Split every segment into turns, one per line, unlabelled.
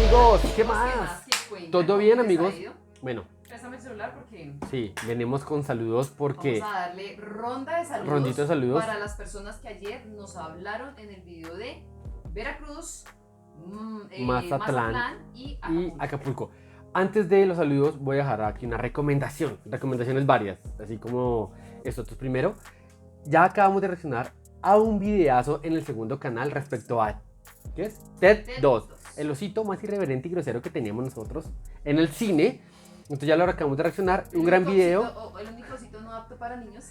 amigos, ¿qué más? ¿Todo bien, amigos? Bueno,
préstame el celular porque
sí, venimos con saludos porque...
vamos a darle ronda de saludos,
rondita de saludos
para las personas que ayer nos hablaron en el video de Veracruz,
Mazatlán
y
y
Acapulco.
Acapulco. Antes de los saludos voy a dejar aquí una recomendaciones varias, así como estos. Primero, ya acabamos de reaccionar a un videazo en el segundo canal respecto a, ¿qué es? TED 2, el osito más irreverente y grosero que teníamos nosotros en el cine. Entonces ya lo acabamos de reaccionar, un gran video.
El único osito no apto para niños.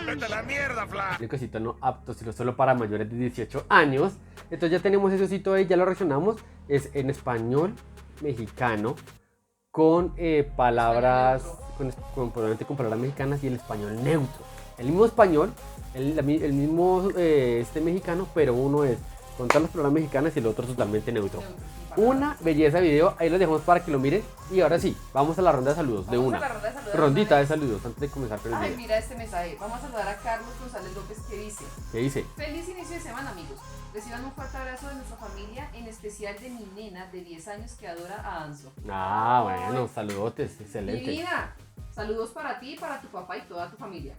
¡Vete a la mierda, Fla!
El único osito no apto, sino solo para mayores de 18 años. Entonces ya tenemos ese osito ahí, ya lo reaccionamos. Es en español mexicano, con palabras, probablemente con palabras mexicanas y el español neutro. El mismo español, el mismo mexicano, pero uno es con todas las palabras mexicanas y el otro totalmente neutro. Una belleza de video, ahí lo dejamos para que lo miren. Y ahora sí, vamos a la ronda de saludos. Rondita de saludos antes de comenzar con el video.
Ay, mira este mensaje. Vamos a saludar a Carlos González López, que dice:
¿Qué dice?
feliz inicio de semana, amigos. Reciban un fuerte abrazo de nuestra familia, en especial de mi nena de 10 años que adora a Anzo.
Ah, bueno, saludotes, excelente.
Divina, saludos para ti, para tu papá y toda tu familia.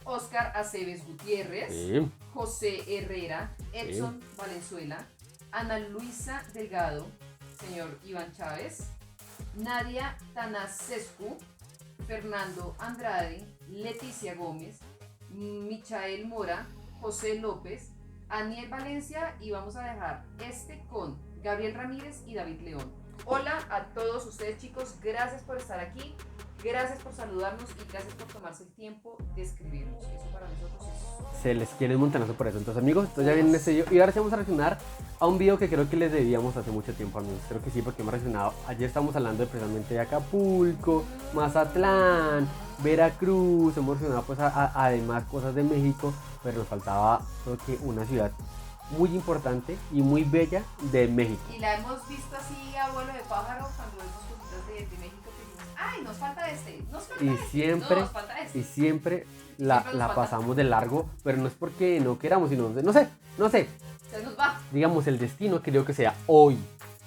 Oscar Aceves Gutiérrez,
Sí.
José Herrera, Edson Valenzuela, Ana Luisa Delgado, señor Iván Chávez, Nadia Tanasescu, Fernando Andrade, Leticia Gómez, Michael Mora, José López, Aniel Valencia, y vamos a dejar con Gabriel Ramírez y David León. Hola a todos ustedes, chicos, gracias por estar aquí, gracias por saludarnos y gracias por tomarse el tiempo de escribirnos. Eso para nosotros es...
Se les quiere un montonazo por eso. Entonces, amigos, entonces ya viene este video. Y ahora sí vamos a reaccionar a un video que creo que les debíamos hace mucho tiempo, amigos. Creo que sí, porque hemos reaccionado. Ayer estamos hablando precisamente de Acapulco, Mazatlán, Veracruz. Hemos reaccionado pues además cosas de México, pero nos faltaba, creo que, una ciudad muy importante y muy bella de México.
Y la hemos visto así a vuelo de pájaro cuando vemos cositas de México que decimos: ay, nos falta nos falta
Y siempre,
no, nos falta
y siempre la pasamos de largo, pero no es porque no queramos, sino, no sé.
Se nos va.
Digamos, el destino creo que sea hoy.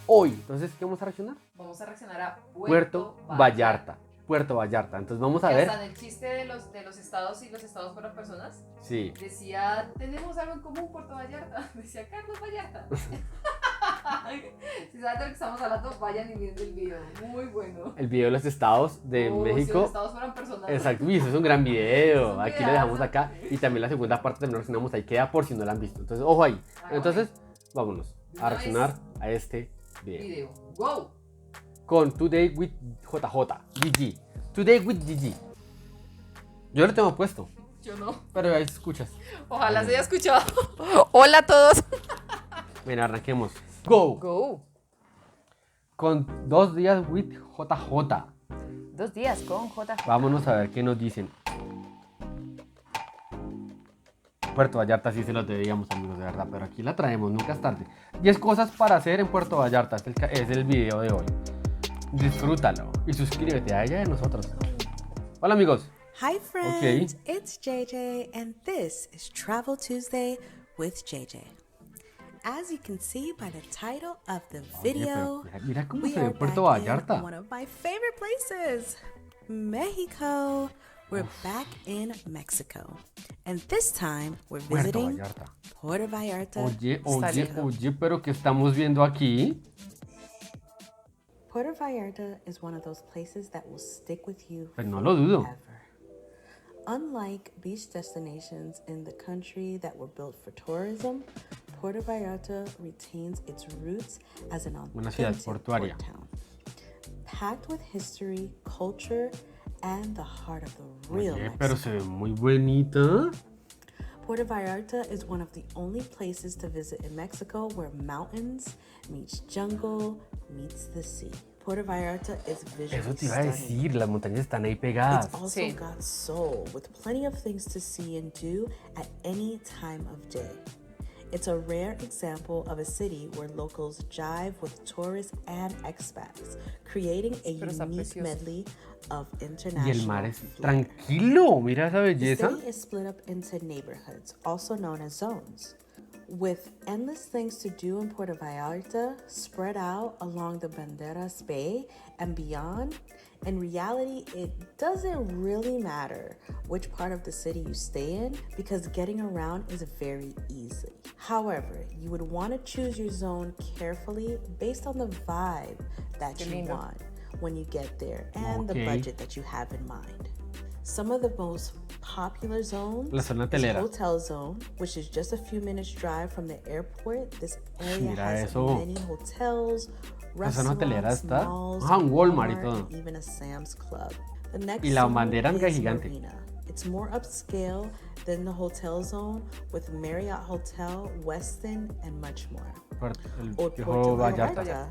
Entonces, ¿qué vamos a reaccionar?
Vamos a reaccionar a
Puerto Vallarta. Entonces vamos a ver.
Hasta en el chiste de los estados y los estados para personas.
Sí.
Decía: tenemos algo en común, Puerto Vallarta. Decía Carlos Vallarta. Si saben de lo que estamos hablando, vayan y miren el video. Muy bueno.
El video de los estados de México.
Si los estados fueran personas.
Exacto, eso es un gran video. Aquí lo dejamos
videazo.
acá. Y también la segunda parte también reaccionamos ahí, queda por si no la han visto. Entonces, ojo ahí. Entonces, vámonos a reaccionar a este video.
Wow.
Con Today with GG. Today with GG. Yo lo tengo puesto,
Yo no.
pero ahí escuchas.
Ojalá se haya escuchado. Hola a todos.
Mira, arranquemos. Go. Con 2 días with JJ.
2 días con JJ.
Vámonos a ver qué nos dicen. Puerto Vallarta sí se los debíamos, amigos, de verdad, pero aquí la traemos, nunca es tarde. 10 cosas para hacer en Puerto Vallarta, es el video de hoy. Disfrútalo y suscríbete a ella de nosotros. Hola, amigos.
Hi friends, it's JJ and this is Travel Tuesday with JJ. As you can see by the title of the video,
mira cómo
we
se ve
are
Puerto
back
Vallarta.
in one of my favorite places, Mexico. We're back in Mexico, and this time we're visiting Puerto Vallarta.
Oye, pero ¿qué estamos viendo aquí?
Puerto Vallarta is one of those places that will stick with you
Pues no lo dudo.
forever. Unlike beach destinations in the country that were built for tourism, Puerto Vallarta retains its roots as an
Una ciudad
authentic
portuaria.
port town, packed with history, culture, and the heart of the real
Oye, pero
Mexico.
se ve muy bonita.
Puerto Vallarta is one of the only places to visit in Mexico where mountains meets jungle meets the sea. Puerto Vallarta is visually
Eso te iba a
stunning.
decir, las montañas están ahí pegadas.
It's also got soul, with plenty of things to see and do at any time of day. It's a rare example of a city where locals jive with tourists and expats, creating a unique medley of international
Y el mar es
flavors.
tranquilo, mira esa
The
belleza.
city is split up into neighborhoods, also known as zones. With endless things to do in Puerto Vallarta, spread out along the Banderas Bay and beyond, in reality, it doesn't really matter which part of the city you stay in because getting around is very easy. However, you would want to choose your zone carefully based on the vibe that you want when you get there and the budget that you have in mind. Some of the most popular zones is Hotel Zone, which is just a few minutes drive from the airport. This area has many hotels, restaurants, malls, Walmart, and even a Sam's Club. The next zone is Marina. It's more upscale than the Hotel Zone with Marriott Hotel, Westin, and much more. Old Puerto Vallarta.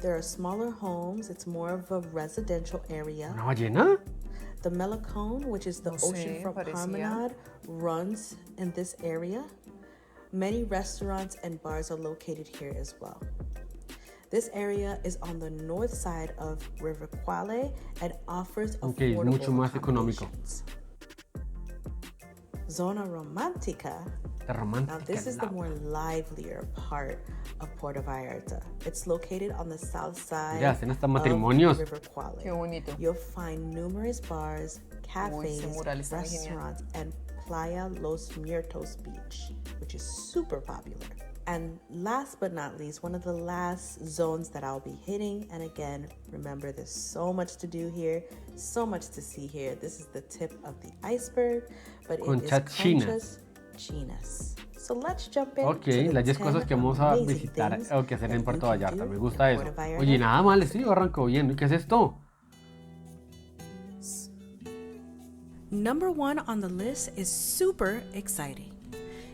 There are smaller homes. It's more of a residential area.
¿Una ballena?
The Melicone, which is the oceanfront promenade, runs in this area. Many restaurants and bars are located here as well. This area is on the north side of River Quale and offers affordable accommodations. Zona Romantica. Now this is the more livelier part of Puerto Vallarta. It's located on the south side of River Quale. You'll find numerous bars, cafes, restaurants, and Playa Los Muertos Beach, which is super popular. And last but not least, one of the last zones that I'll be hitting, and again, remember there's so much to do here, so much to see here. This is the tip of the iceberg, but it is Conchas Chinas. So let's jump in.
Ok, las 10 cosas que vamos a visitar o que hacer en Puerto Vallarta. Me gusta eso. Oye, nada mal, sí, arrancó bien. ¿Qué es esto?
Number 1 on the list is super exciting.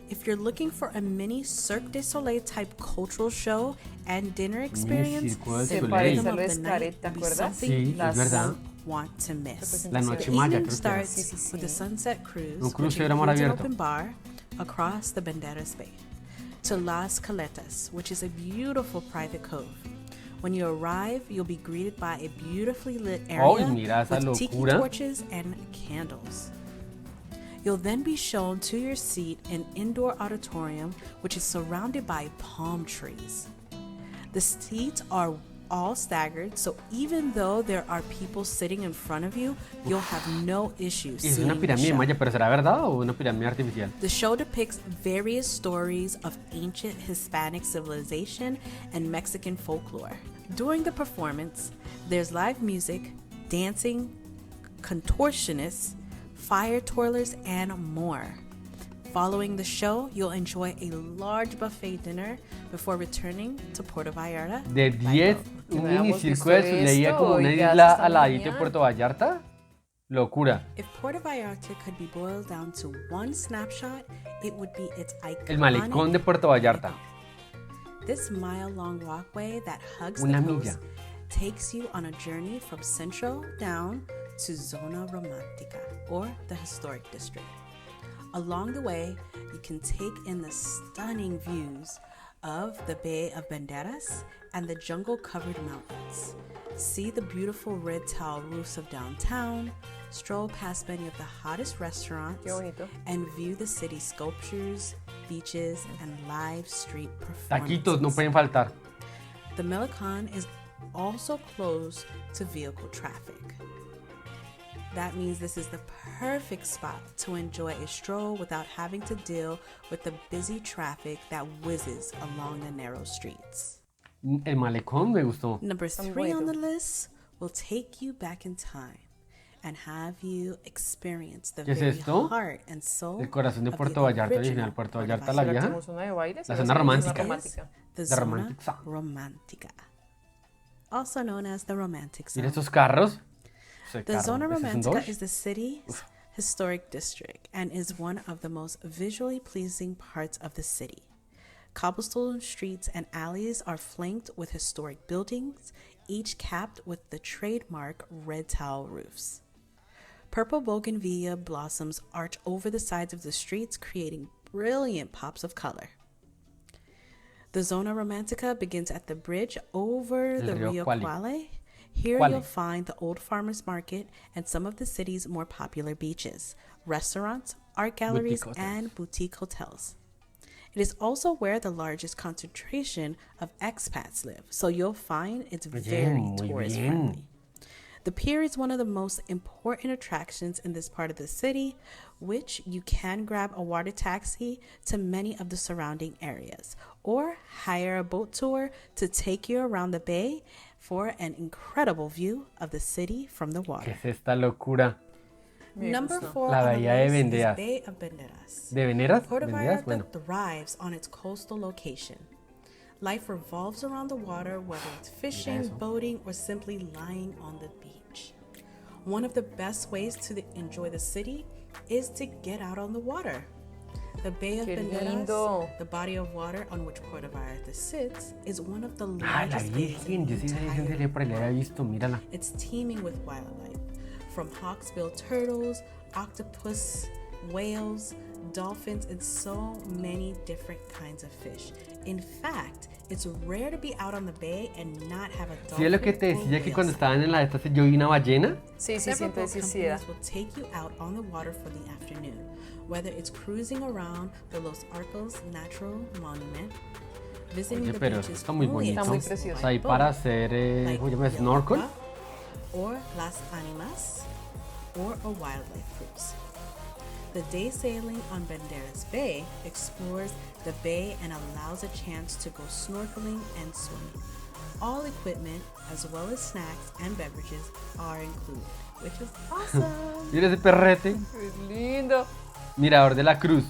If you're looking for a mini Cirque du Soleil type cultural show and dinner experience, the rhythm of the night will be something you won't want to miss.
La noche
the
maya,
evening
creo que
starts with the Sunset Cruise,
Un crucero
which
a mar
includes an
abierto.
open bar across the Banderas Bay, to Las Caletas, which is a beautiful private cove. When you arrive, you'll be greeted by a beautifully lit area with tiki torches and candles. You'll then be shown to your seat in indoor auditorium, which is surrounded by palm trees. The seats are all staggered, so even though there are people sitting in front of you, you'll have no issues
Es una
seeing the
pirámide
show.
maya, pero ¿será verdad o una pirámide artificial?
The show depicts various stories of ancient Hispanic civilization and Mexican folklore. During the performance, there's live music, dancing, contortionists, fire twirlers, and more. Following the show, you'll enjoy a large buffet dinner before returning to Puerto Vallarta.
De 10, un
No
mini
habíamos
circo
visto
de Zuleía
esto,
como una
oiga,
isla
está
al ladito de
genial.
Puerto Vallarta. Locura.
If Puerto Vallarta could be boiled down to one snapshot, it would be its iconic
El malecón de Puerto Vallarta.
This mile-long walkway that hugs
Una
the
milla.
coast takes you on a journey from Centro down to Zona Romantica, or the historic district. Along the way, you can take in the stunning views of the Bay of Banderas and the jungle-covered mountains. See the beautiful red tile roofs of downtown, stroll past many of the hottest restaurants, and view the city's sculptures, beaches, and live street performances.
Taquitos no pueden faltar.
The Melicon is also close to vehicle traffic. That means this is the perfect spot to enjoy a stroll without having to deal with the busy traffic that whizzes along the narrow streets.
El malecón me gustó.
Number 3 on the list will take you back in time and have you experience the
¿Qué es
very
esto?
heart and soul
El corazón de
of
Puerto
the
Vallarta,
original
original Puerto
Puerto
Vallarta, la vieja.
Tenemos una de baile,
La
sí,
zona
sí,
romántica.
zona romántica.
The
The
Zona
romantic zone.
Romantica, also known as the Romantic Zone.
Mira estos carros. Ese
The
carro,
Zona
¿ese es un
Romantica
Dodge?
is the city's historic district and is one of the most visually pleasing parts of the city. Cobblestone streets and alleys are flanked with historic buildings, each capped with the trademark red tile roofs. Purple bougainvillea blossoms arch over the sides of the streets, creating brilliant pops of color. The Zona Romantica begins at the bridge over the Rio Quale. Here you'll find the Old Farmers Market and some of the city's more popular beaches, restaurants, art galleries, and boutique hotels. It is also where the largest concentration of expats live, so you'll find it's very
muy
tourist
bien.
friendly. The pier is one of the most important attractions in this part of the city, which you can grab a water taxi to many of the surrounding areas or hire a boat tour to take you around the bay for an incredible view of the city from the
¿Qué
water.
es esta locura?
Number 4
La
on the
bahía de
list
Banderas.
is Bay of Banderas.
¿De veneras?
Puerto
¿Venderas?
Vallarta
Bueno.
thrives on its coastal location. Life revolves around the water, whether it's fishing,
eso.
boating, or simply lying on the beach. One of the best ways to enjoy the city is to get out on the water. The Bay of
Qué
Banderas,
lindo.
the body of water on which Puerto Vallarta sits, is one of the
Ah, la
largest bays
Virgen.
in the
Yo sí sabía que
entire
sería por ahí, la había visto. Mírala.
It's teeming with wildlife, from hawksbill turtles, octopus, whales, dolphins, and so many different kinds of fish. In fact, it's rare to be out on the bay and not have a dolphin
¿Sí es lo que te
or
decía que
whale
cuando
sight.
estaban en la esta yo vi una ballena?
Sí,
Several
siento
boat
necesidad.
companies will take you out on the water for the afternoon, whether it's cruising around the Los Arcos Natural Monument, visiting
Oye,
the
pero
beaches
está muy
fully
bonito.
Está muy
accessible
precioso.
O
by
sea, ahí
boat,
para hacer,
like
¿cómo se llama? Snorkel.
Yelapa or Las Animas, or a wildlife cruise. The day sailing on Banderas Bay explores the bay and allows a chance to go snorkeling and swimming. All equipment, as well as snacks and beverages, are included, which is awesome.
Mira ese perrete.
Es lindo.
Mirador de la Cruz.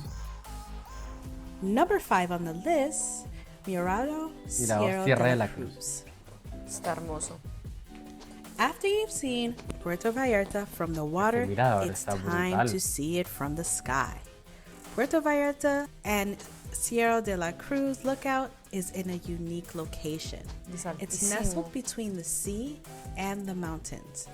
Number 5 on the list, Mirador
Sierra
de la Cruz.
Está hermoso.
After you've seen Puerto Vallarta from the water,
mirador
it's
está
time
brutal.
to see it from the sky. Puerto Vallarta and Sierra de la Cruz lookout is in a unique location.
Es
It's
altísimo.
nestled between the sea and the mountains.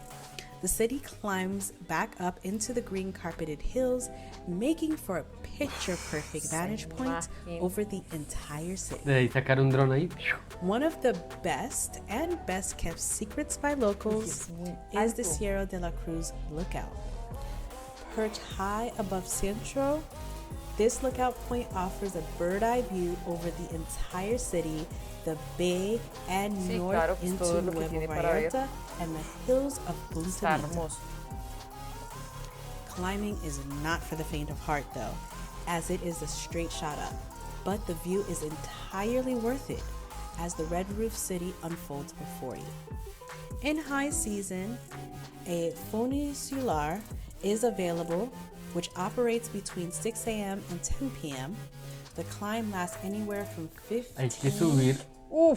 The city climbs back up into the green carpeted hills, making for a picture-perfect vantage point
imagen.
over the entire city.
De ahí sacar un dron ahí.
One of the best and best kept secrets by locals
Es muy
is the
alto.
Sierra de la Cruz lookout. Perched high above Centro, this lookout point offers a bird-eye view over the entire city, the bay, and
Sí,
north
claro, pues
into
todo lo que
Nuevo
tiene para ver.
Vallarta and the hills of
Está
Punta Mita.
hermoso.
Climbing is not for the faint of heart, though, as it is a straight shot up. But the view is entirely worth it as the red roof city unfolds before you. In high season, a funicular is available, which operates between 6 a.m. and 10 p.m. The climb lasts anywhere from
Hay que
15
subir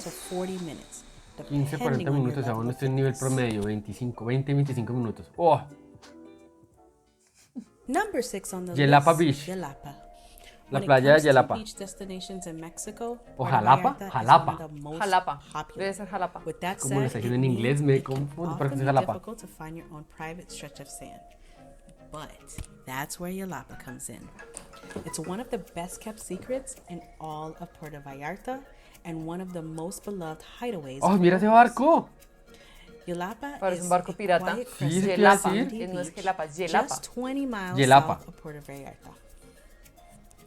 to 40 minutes,
15, 40
depending on your
minutos.
level
Aún
of
estoy en nivel
fitness.
promedio. 25 minutos. ¡Oh!
Number 6 on the
Yelapa
list,
Beach.
Yelapa.
La
When it
playa de
comes to
Yelapa.
beach destinations in Mexico,
O
Puerto
Jalapa,
Vallarta is
Jalapa.
one of the most
Jalapa.
popular.
Debe ser Jalapa.
With that
Como lo está
said,
diciendo
it
en inglés,
means
me
it can
confundo,
often
pero que es
be
Jalapa.
difficult to find your own private stretch of sand. But that's where Yelapa comes in. It's one of the best kept secrets in all of Puerto Vallarta and one of the most beloved hideaways.
¡Oh,
for
mira ese
locals.
barco!
Yelapa
Parece
is
un barco
a
pirata.
quiet
Sí,
crescent
¿qué iba a
Yelapa.
decir?
No es
beach
Jalapa, es Yelapa.
just 20 miles
Yelapa.
south of Puerto Vallarta.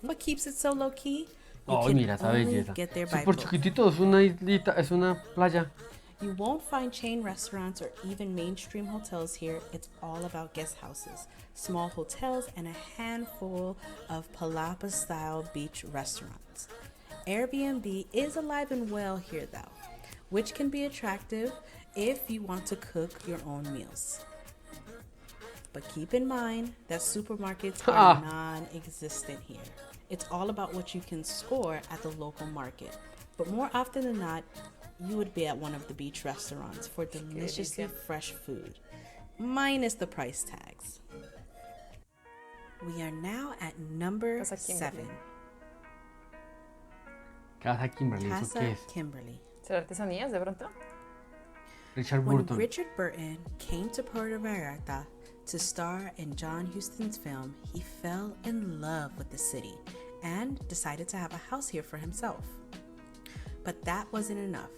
What keeps it so low key? You
¡Oh,
can
mira esa
only
belleza!
get there by
Súper
boat.
chiquitito, es una islita, es una playa.
You won't find chain restaurants or even mainstream hotels here. It's all about guest houses, small hotels, and a handful of palapa-style beach restaurants. Airbnb is alive and well here, though, which can be attractive if you want to cook your own meals. But keep in mind that supermarkets are non-existent here. It's all about what you can score at the local market. But more often than not, you would be at one of the beach restaurants for deliciously fresh food, minus the price tags. We are now at number
Casa Kimberly.
7,
Casa Kimberly, ¿eso
Casa
qué es?
Kimberly.
¿Será artesanías de pronto?
Richard
When
Burton.
Richard Burton came to Puerto Vallarta to star in John Huston's film, he fell in love with the city and decided to have a house here for himself. But that wasn't enough.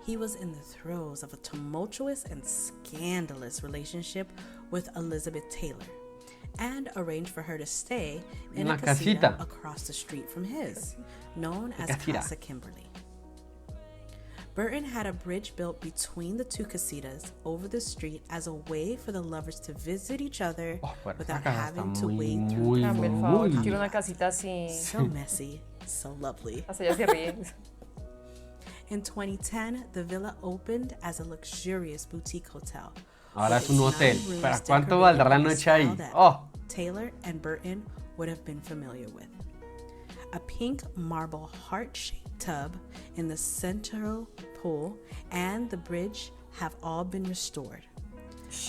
He was in the throes of a tumultuous and scandalous relationship with Elizabeth Taylor, and arranged for her to stay in
Una
a casita
casita.
across the street from his, known as
Casita.
Casa Kimberly. Burton had a bridge built between the two casitas over the street as a way for the lovers to visit each other
Oh, pero esta
without
casa
having
está
to
muy,
wade
muy,
through
Hazme el favor,
muy
quiero una casita así.
so messy, so lovely.
Hasta ella se ríe.
In 2010, the villa opened as a luxurious boutique hotel.
Ahora
with
es un
its
hotel.
9 rooms
¿Para cuánto
decorated
valdrá la
in a
noche ahí?
style that
Oh,
Taylor and Burton would have been familiar with. A pink marble heart-shaped tub in the central pool and the bridge have all been restored.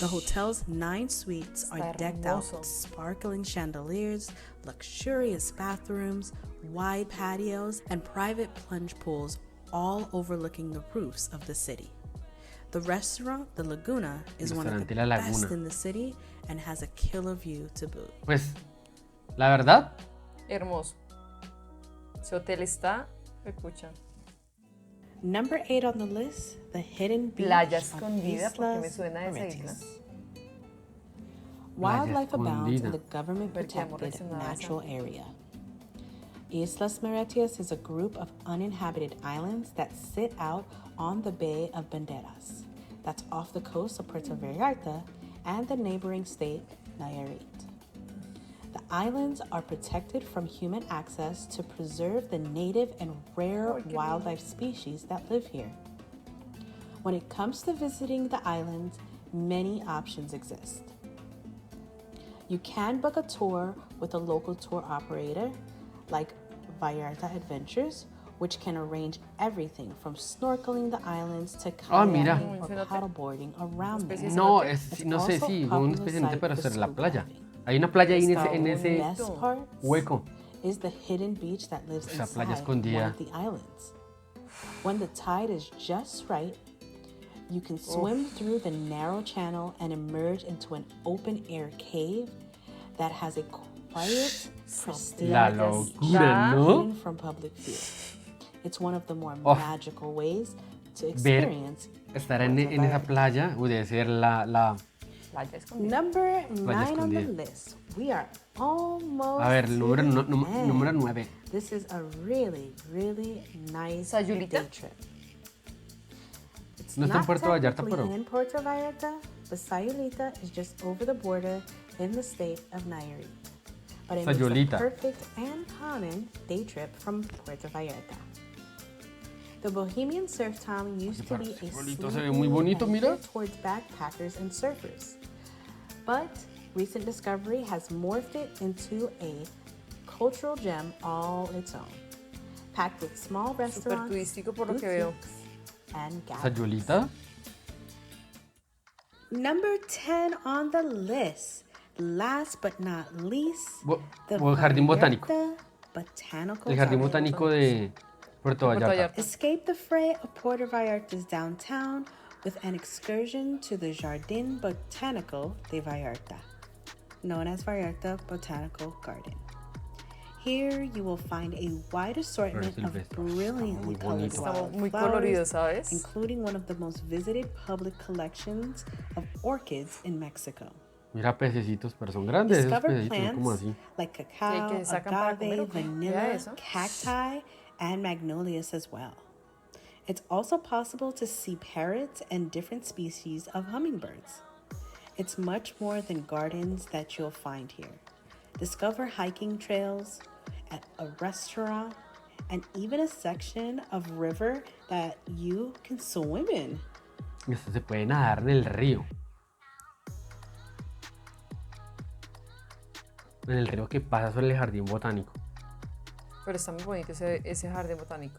The hotel's 9 suites are
Está
decked out
hermoso.
with sparkling chandeliers, luxurious bathrooms, wide patios, and private plunge pools, all overlooking the roofs of the city. The restaurant, The Laguna, is one of the
Restaurante La Laguna.
best in the city and has a killer view to boot.
pues, la verdad,
Hermoso. Ese hotel está, escucha.
Number 8 on the list, the hidden beach
Playa
of
escondida, porque me
Islas
suena esa isla.
Mujeres. Wildlife abounds in
escondida.
the government
Porque hemos
protected
reaccionado a esa.
natural area. Islas Mujeres is a group of uninhabited islands that sit out on the Bay of Banderas, that's off the coast of Puerto Vallarta and the neighboring state, Nayarit. The islands are protected from human access to preserve the native and rare wildlife species that live here. When it comes to visiting the islands, many options exist. You can book a tour with a local tour operator like Vallarta Adventures, which can arrange everything from snorkeling the islands to
mira.
kayaking or paddleboarding around them.
no,
It's
no sé
also
si
popular
un especialmente
site
para
for
hacer la
scuba
playa.
diving.
Hay una playa ahí
The
en ese
best part
hueco.
is the hidden beach that lives
Esa playa
inside one
escondida.
of the islands. When the tide is just right, you can swim through the narrow channel and emerge into an open-air cave that has a quiet, pristine
La
beach
locura, ¿no?
hidden from public view. It's one of the more
Oh.
magical ways to
Ver,
experience
estar en esa playa, debe ser la...
Playa escondida.
Number 9 on the
escondida.
list. We are almost
A ver,
to
número,
the end.
número 9.
This is a really, really nice
Sayulita?
day trip. It's
No está en
not
Puerto Vallarta,
technically
pero-
in Puerto Vallarta, but Sayulita is just over the border in the state of Nayarit. But it makes
Sayulita.
a perfect and common day trip from Puerto Vallarta. The Bohemian surf town used to be a
Sayulita se ve muy bonito, mira.
adventure towards backpackers and surfers. But recent discovery has morphed it into a cultural gem all its own, packed with small
Súper
restaurants,
turístico por lo que veo.
boutiques, and gatherings.
Sayulita.
Number 10 on the list, last but not least, the
O el jardín botánico.
Vallarta Botanical
El jardín
Garden.
botánico de Puerto
Puerto
Vallarta.
Vallarta.
Escape the fray of Puerto Vallarta's downtown with an excursion to the Jardín Botánico de Vallarta, known as Vallarta Botanical Garden. Here you will find a wide assortment of
silvestres.
brilliantly
Muy
colored
bonito.
Estamos muy
wildflowers,
coloridos, ¿sabes?
including one of the most visited public collections of orchids in Mexico.
Mira pececitos, pero son grandes esos
Discover
pececitos, ¿no? Como
plants
así.
like cacao,
que sacan para
agave,
comer, ¿o qué?
vanilla,
Mira eso.
cacti, and magnolias as well. It's also possible to see parrots and different species of hummingbirds. It's much more than gardens that you'll find here. Discover hiking trails, at a restaurant, and even a section of river that you can swim in.
Esto se puede nadar en el río. En el río que pasa sobre el jardín botánico.
Pero está muy bonito ese jardín botánico.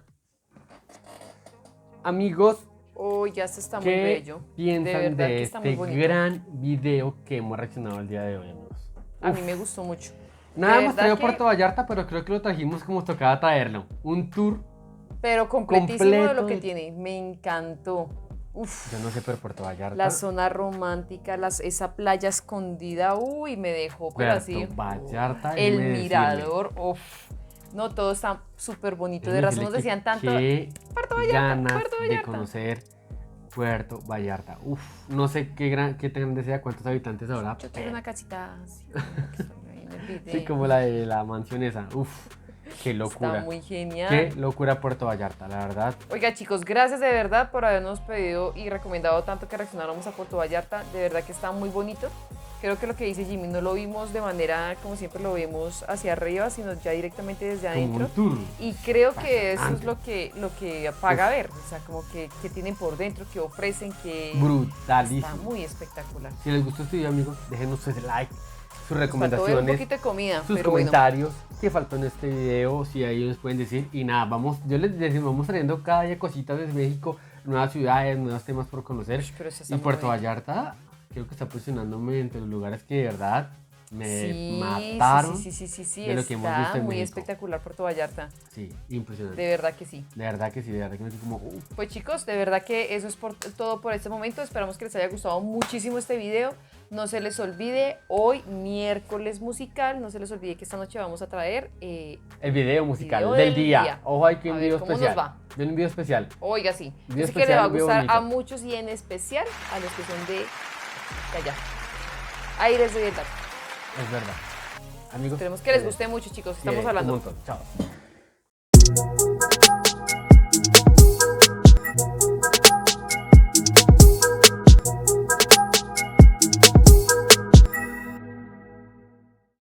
Amigos,
Oh, ya se está muy
¿qué
bello.
piensan
verdad
de
que está muy
este
bonito.
gran video que hemos reaccionado el día de hoy, amigos?
A mí me gustó mucho.
Nada
De
hemos
verdad
traído
que-
Puerto Vallarta, pero creo que lo trajimos como tocaba traerlo. Un tour,
Pero completísimo de lo que
completo.
tiene. Me encantó. Uf,
yo no sé, pero Puerto Vallarta.
la zona romántica, esa playa escondida. Uy, me dejó, pero así.
Puerto Vallarta.
El
déjeme decirle.
mirador. Uf. No, todo está súper bonito. De
Déjeme
razón nos
decirle
decían tanto.
Qué
Puerto Vallarta,
ganas
Puerto
de
Vallarta.
conocer Puerto Vallarta. Uf, no sé qué tan grande sea, cuántos habitantes habrá.
Yo quiero una casita así, ahí en el
Sí,
video.
como la de la mansión esa. Uf, qué locura.
Está muy genial.
Qué locura Puerto Vallarta, la verdad.
Oiga, chicos, gracias de verdad por habernos pedido y recomendado tanto que reaccionáramos a Puerto Vallarta. De verdad que está muy bonito. Creo que lo que dice Jimmy no lo vimos de manera como siempre lo vemos hacia arriba, sino ya directamente desde
Como
adentro.
un tour.
Y creo que eso es
Bastante.
lo que paga ver. O sea, como que tienen por dentro, que ofrecen, que está
Brutalísimo.
muy espectacular.
Si les gustó este video, amigos, déjenos ese like, sus
Nos faltó ver un
recomendaciones,
poquito de comida,
sus
pero bueno.
comentarios, qué faltó en este video, si ahí nos pueden decir. Y nada, yo les decimos, vamos trayendo cada día cositas desde México, nuevas ciudades, nuevos temas por conocer.
Uy, pero eso está
Y
muy
Puerto
bien.
Vallarta, creo que está posicionándome entre los lugares que de verdad me
Sí,
mataron.
sí,
de lo que hemos
está
visto en
muy
México.
espectacular Puerto Vallarta.
Sí, impresionante.
De verdad que sí.
De verdad que sí, de verdad que me quedé como,
Pues chicos, de verdad que eso es todo por este momento. Esperamos que les haya gustado muchísimo este video. No se les olvide, hoy miércoles musical, no se les olvide que esta noche vamos a traer,
el video musical
Video
del
del
día.
día.
Ojo, hay que
A
un
ver,
video
¿cómo nos
especial.
va?
De un video especial.
oiga sí,
Video
yo sé que le va a
especial, video
gustar a
bonito.
muchos y en especial a los que son de allá. Aires de verdad.
Es verdad. Amigos.
Esperemos que les guste mucho, chicos, estamos hablando.
Un montón. Chao.